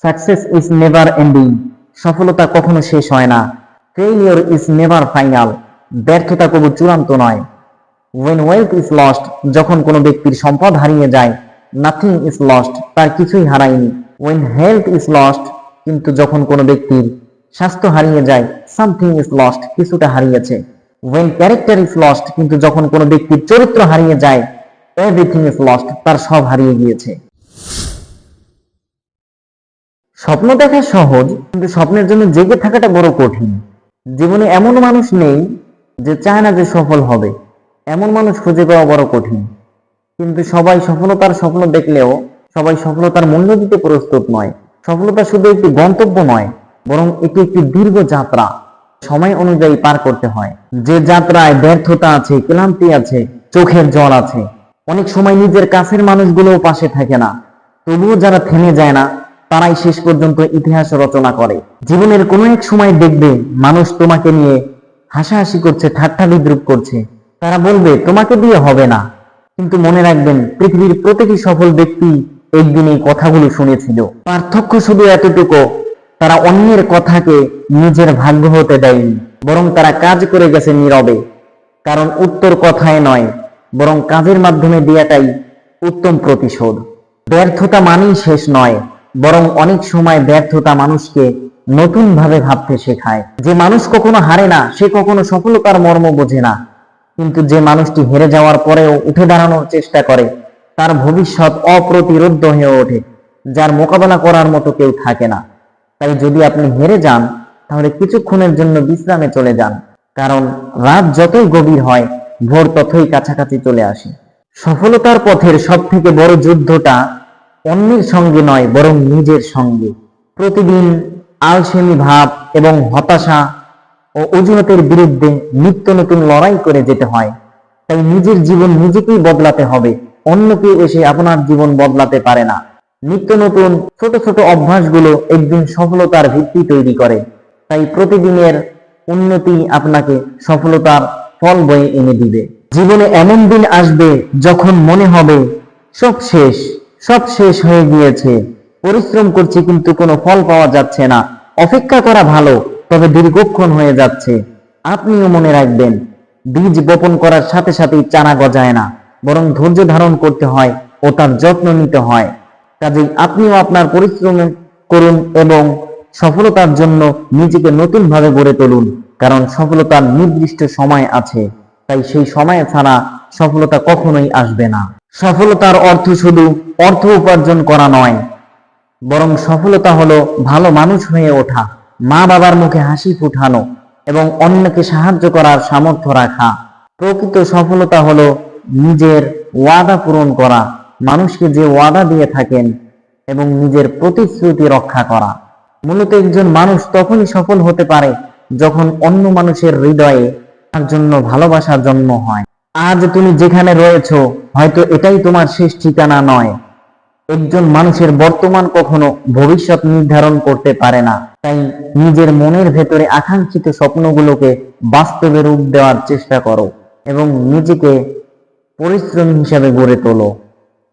Success is never ending, সফলতা কখনো শেষ হয় না। ফেইলিওর ইজ নেভার ফাইনাল, ব্যর্থতা কবু চূড়ান্ত নয়। ওয়েন ওয়েলথ ইজ লস্ট, যখন কোনো ব্যক্তির সম্পদ হারিয়ে যায়, নাথিং ইজ লস্ট, তার কিছুই হারায়নি। ওয়েন হেলথ ইজ লস্ট, কিন্তু যখন কোনো ব্যক্তির স্বাস্থ্য হারিয়ে যায়, সামথিং ইজ লস্ট, কিছুটা হারিয়েছে। ওয়েন ক্যারেক্টার ইজ লস্ট, কিন্তু যখন কোনো ব্যক্তির চরিত্র হারিয়ে যায়, এভরিথিং ইজ লস্ট, তার সব হারিয়ে গিয়েছে। স্বপ্ন দেখা সহজ, কিন্তু স্বপ্নের জন্য জেগে থাকাটা বড় কঠিন। জীবনে এমন মানুষ নেই যে চায় না যে সফল হবে, এমন মানুষ খুঁজে পাওয়া বড় কঠিন। কিন্তু সবাই সফলতার স্বপ্ন দেখলেও সবাই সফলতার মূল্য দিতে প্রস্তুত নয়। সফলতা শুধু একটি গন্তব্য নয়, বরং এটি একটি দীর্ঘ যাত্রা, সময় অনুযায়ী পার করতে হয়। যে যাত্রায় ব্যর্থতা আছে, ক্লান্তি আছে, চোখের জল আছে। অনেক সময় নিজের কাছের মানুষগুলোও পাশে থাকে না, তবুও যারা থেমে যায় না, তারাই শেষ পর্যন্ত ইতিহাস রচনা করে। জীবনের কোনো এক সময় দেখবে মানুষ তোমাকে নিয়ে হাসাহাসি করছে, ঠাট্টা বিদ্রুপ করছে। তারা বলবে তোমাকে দিয়ে হবে না, কিন্তু মনে রাখবেন পৃথিবীর প্রতিটি সফল ব্যক্তি একদিন এই কথাগুলো শুনেছিল। পার্থক্য শুধু এতটুকু, তারা অন্যের কথাকে নিজের ভাগ্য হতে দেয়নি, বরং তারা কাজ করে গেছে নীরবে। কারণ উত্তর কথায় নয়, বরং কাজের মাধ্যমে দেয়াটাই উত্তম প্রতিশোধ। ব্যর্থতা মানেই শেষ নয়, বরং অনেক সময় ব্যর্থতা মানুষকে নতুন ভাবে ভাবতে শেখায়। যে মানুষ কখনো হারে না, সে কখনো সফলতার মর্ম বোঝে না। কিন্তু যে মানুষটি হেরে যাওয়ার পরেও উঠে দাঁড়ানোর চেষ্টা করে, তার ভবিষ্যৎ অপ্রতিরোধ্য হয়ে ওঠে, যার মোকাবেলা করার মতো কেউ থাকে না। তাই যদি আপনি হেরে যান, তাহলে কিছুক্ষণের জন্য বিশ্রামে চলে যান, কারণ রাত যতই গভীর হয়, ভোর ততই কাছাকাছি চলে আসে। সফলতার পথের সব থেকে বড় যুদ্ধটা অন্যের সঙ্গে নয়, বরং নিজের সঙ্গে। প্রতিদিন আলসেমি ভাব এবং হতাশা ও অজুহাতের বিরুদ্ধে নিত্য নতুন লড়াই করে যেতে হয়। তাই নিজের জীবন নিজেকেই বদলাতে হবে, অন্য কেউ এসে আপনার জীবন বদলাতে পারে না। নিত্য নতুন ছোট ছোট অভ্যাসগুলো একদিন সফলতার ভিত্তি তৈরি করে। তাই প্রতিদিনের উন্নতি আপনাকে সফলতার ফল বয়ে এনে দিবে। জীবনে এমন দিন আসবে যখন মনে হবে সব শেষ হয়ে গিয়েছে। পরিশ্রম করছি কিন্তু কোনো ফল পাওয়া যাচ্ছে না। অপেক্ষা করা ভালো, তবে দীর্ঘক্ষণ হয়ে যাচ্ছে। আপনিও মনে রাখবেন, বীজ বপন করার সাথে সাথেই চারা গজায় না, বরং ধৈর্য ধারণ করতে হয় ও তার যত্ন নিতে হয়। কাজেই আপনিও আপনার পরিশ্রম করুন এবং সফলতার জন্য নিজেকে নতুন ভাবে গড়ে তুলুন। কারণ সফলতার নির্দিষ্ট সময় আছে, তাই সেই সময় ছাড়া সফলতা কখনোই আসবে না। সফলতার অর্থ শুধু অর্থ উপার্জন করা নয়, বরং সফলতা হলো ভালো মানুষ হয়ে ওঠা, মা বাবার মুখে হাসি ফুটানো এবং অন্যকে সাহায্য করার সামর্থ্য রাখা। প্রকৃত সফলতা হলো নিজের ওয়াদা পূরণ করা, মানুষকে যে ওয়াদা দিয়ে থাকেন এবং নিজের প্রতিশ্রুতি রক্ষা করা। মূলত একজন মানুষ তখনই সফল হতে পারে যখন অন্য মানুষের হৃদয়ে তার জন্য ভালোবাসার জন্ম হয়। আজ তুমি যেখানে রয়েছো, হয়তো এটাই তোমার শেষ ঠিকানা নয়। একজন মানুষের বর্তমান কখনো ভবিষ্যৎ নির্ধারণ করতে পারে না। তাই নিজের মনের ভেতরে আকাঙ্ক্ষিত স্বপ্নগুলোকে বাস্তবে রূপ দেওয়ার চেষ্টা করো এবং নিজেকে পরিশ্রমী হিসাবে গড়ে তোলো।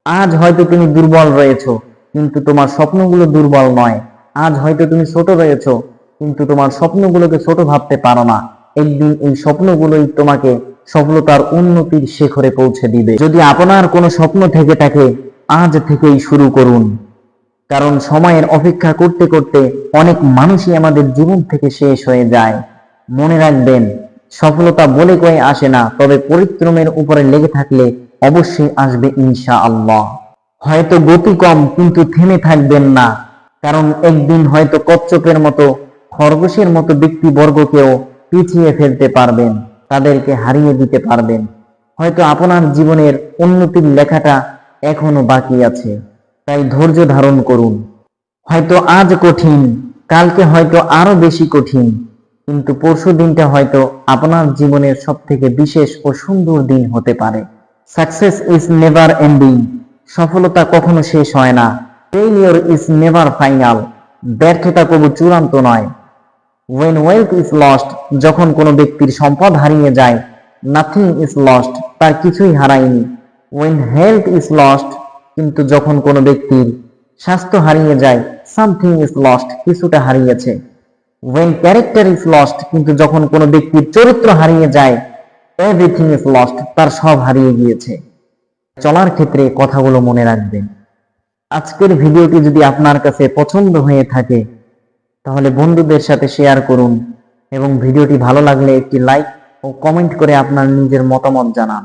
আজ হয়তো তুমি দুর্বল রয়েছো, কিন্তু তোমার স্বপ্নগুলো দুর্বল নয়। আজ হয়তো তুমি ছোট রয়েছো, কিন্তু তোমার স্বপ্নগুলোকে ছোট ভাবতে পারো না। একদিন এই স্বপ্নগুলোই তোমাকে সফলতার উন্নতির শিখরে পৌঁছে দিবে। যদি আপনার কোনো স্বপ্ন থেকে থাকে, আজ থেকেই শুরু করুন। কারণ সময়ের অপেক্ষা করতে করতে অনেক মানুষই আমাদের জীবন থেকে শেষ হয়ে যায়। মনে রাখবেন, সফলতা বলে কয়ে আসে না, তবে পরিশ্রমের উপরে লেগে থাকলে অবশ্যই আসবে ইনশাআল্লাহ। হয়তো গতি কম, কিন্তু থেমে থাকবেন না, কারণ একদিন হয়তো কচ্ছপের মতো, খরগোশের মতো ব্যক্তিবর্গকেও পিছিয়ে ফেলতে পারবেন, তাদেরকে হারিয়ে দিতে পারবেন। হয়তো আপনার জীবনের উন্নতির লেখাটা এখনো বাকি আছে, তাই ধৈর্য ধারণ করুন। হয়তো আজ কঠিন, কালকে হয়তো আরো বেশি কঠিন, কিন্তু পরশু দিনটা হয়তো আপনার জীবনের সব থেকে বিশেষ ও সুন্দর দিন হতে পারে। সাকসেস ইজ নেভার এন্ডিং, সফলতা কখনো শেষ হয় না। ফেইলিওর ইজ নেভার ফাইনাল, ব্যর্থতা কবু চূড়ান্ত নয়। ওয়েন ওয়েলথ ইজ লস্ট, যখন কোনো ব্যক্তির সম্পদ হারিয়ে যায়, নাথিং ইজ লস্ট, তার কিছুই হারায়নি। ওয়েন হেলথ ইজ লস্ট, কিন্তু যখন কোনো ব্যক্তির স্বাস্থ্য হারিয়ে যায়, সামথিং ইজ লস্ট, কিছুটা হারিয়েছে। when ক্যারেক্টার ইজ লস্ট, কিন্তু যখন কোনো ব্যক্তির চরিত্র হারিয়ে যায়, এভরিথিং ইজ লস্ট, তার সব হারিয়ে গিয়েছে। চলার ক্ষেত্রে কথাগুলো মনে রাখবেন। আজকের ভিডিওটি যদি আপনার কাছে পছন্দ হয়ে থাকে তাহলে বন্ধুদের সাথে শেয়ার করুন এবং ভিডিওটি ভালো লাগলে একটি লাইক ও কমেন্ট করে আপনার নিজের মতামত জানান।